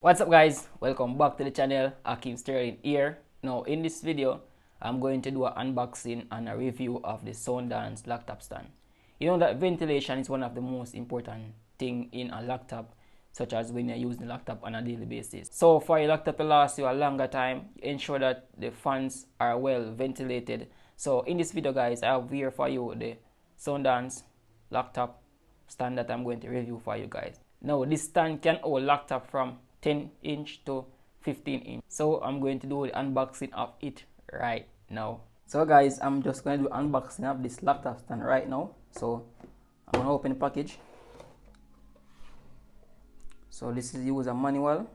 What's up guys, welcome back to the channel. Ackeem here. Now in this video I'm going to do an unboxing and a review of the Soundance laptop stand. You know that ventilation is one of the most important thing in a laptop, such as when you're using the laptop on a daily basis. So for your laptop to last you a longer time, ensure that the fans are well ventilated. So in this video guys, I have here for you the Soundance laptop stand that I'm going to review for you guys. Now this stand can hold laptop from 10-inch to 15-inch. So I'm going to do the unboxing of it right now. So guys, I'm just going to do unboxing of this laptop stand right now. So I'm going to open the package. So this is the user manual.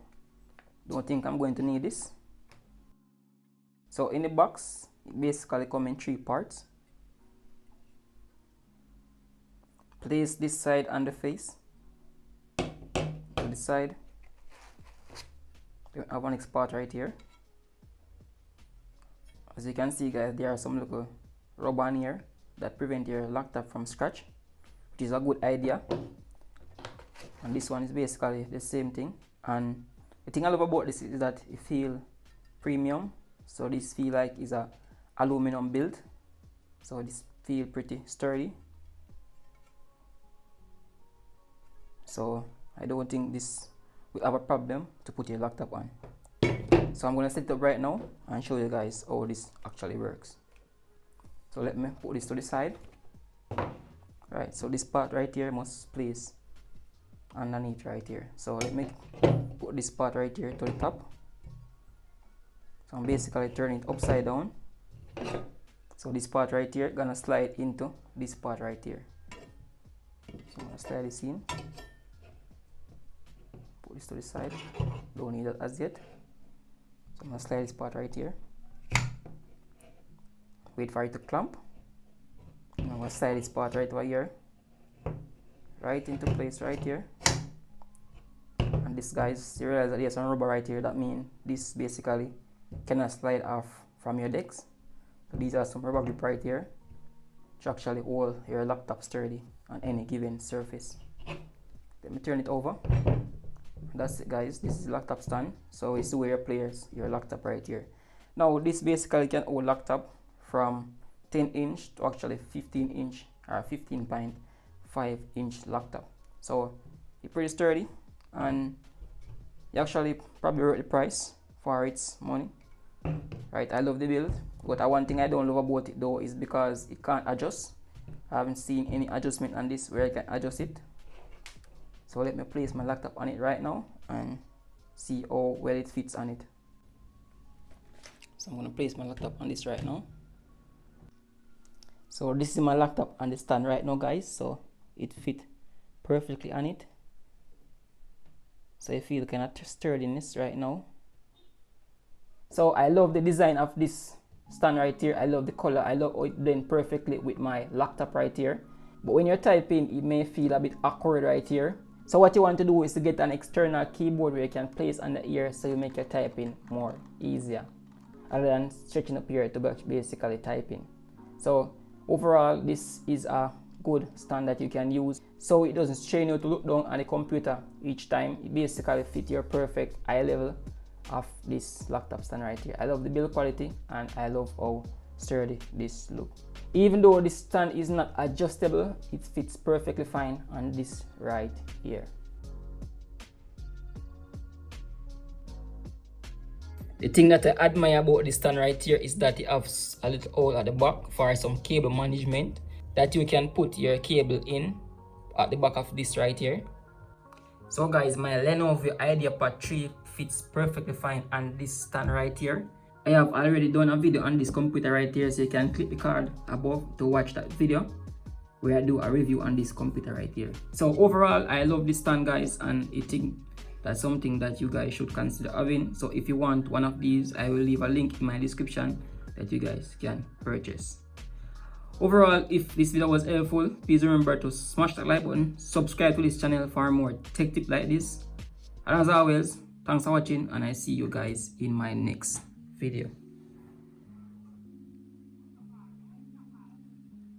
Don't think I'm going to need this. So in the box, it basically comes in 3 parts. Place this side on the face. To the side. We have one spot right here. As you can see guys, there are some little rubber on here that prevent your laptop from scratch, which is a good idea. And this one is basically the same thing. And the thing I love about this is that it feels premium. So this feel like is a aluminum build. So this feel pretty sturdy. So I don't think this will have a problem to put your laptop on. So I'm going to set it up right now and show you guys how this actually works. So let me put this to the side. Right, so this part right here must place underneath right here. So let me put this part right here to the top. So I'm basically turning it upside down. So this part right here gonna slide into this part right here. So I'm gonna slide this in. Put this to the side. Don't need that as yet. So I'm gonna slide this part right here. Wait for it to clamp. And I'm gonna slide this part right over here. Right into place right here. And this guys, you realize that there's some rubber right here. That means this basically cannot slide off from your decks. So these are some rubber grip right here to actually hold your laptop sturdy on any given surface. Let me turn it over. That's it guys, this is laptop stand. So it's where you place your laptop right here. Now this basically can hold laptop from 10-inch to actually 15-inch or 15.5-inch laptop. So it's pretty sturdy and you actually probably worth the price for its money. Right, I love the build, but one thing I don't love about it though is because it can't adjust. I haven't seen any adjustment on this where I can adjust it. So let me place my laptop on it right now and see how well it fits on it. So I'm going to place my laptop on this right now. So this is my laptop on the stand right now guys. So it fit perfectly on it. So I feel kind of sturdiness right now. So I love the design of this stand right here. I love the color. I love how it blends perfectly with my laptop right here. But when you're typing, it may feel a bit awkward right here. So what you want to do is to get an external keyboard where you can place on the ear so you make your typing more easier, other than stretching up here to basically typing. So overall, this is a good stand that you can use so it doesn't strain you to look down on the computer each time. It basically fits your perfect eye level of this laptop stand right here. I love the build quality and I love how sturdy this look. Even though this stand is not adjustable, it fits perfectly fine on this right here. The thing that I admire about this stand right here is that it has a little hole at the back for some cable management that you can put your cable in at the back of this right here. So guys, my Lenovo IdeaPad 3 fits perfectly fine on this stand right here. I have already done a video on this computer right here, so you can click the card above to watch that video where I do a review on this computer right here. So overall, I love this stand guys, and I think that's something that you guys should consider having. So if you want one of these, I will leave a link in my description that you guys can purchase. Overall, if this video was helpful, please remember to smash that like button, subscribe to this channel for more tech tips like this. And as always, thanks for watching and I see you guys in my next video.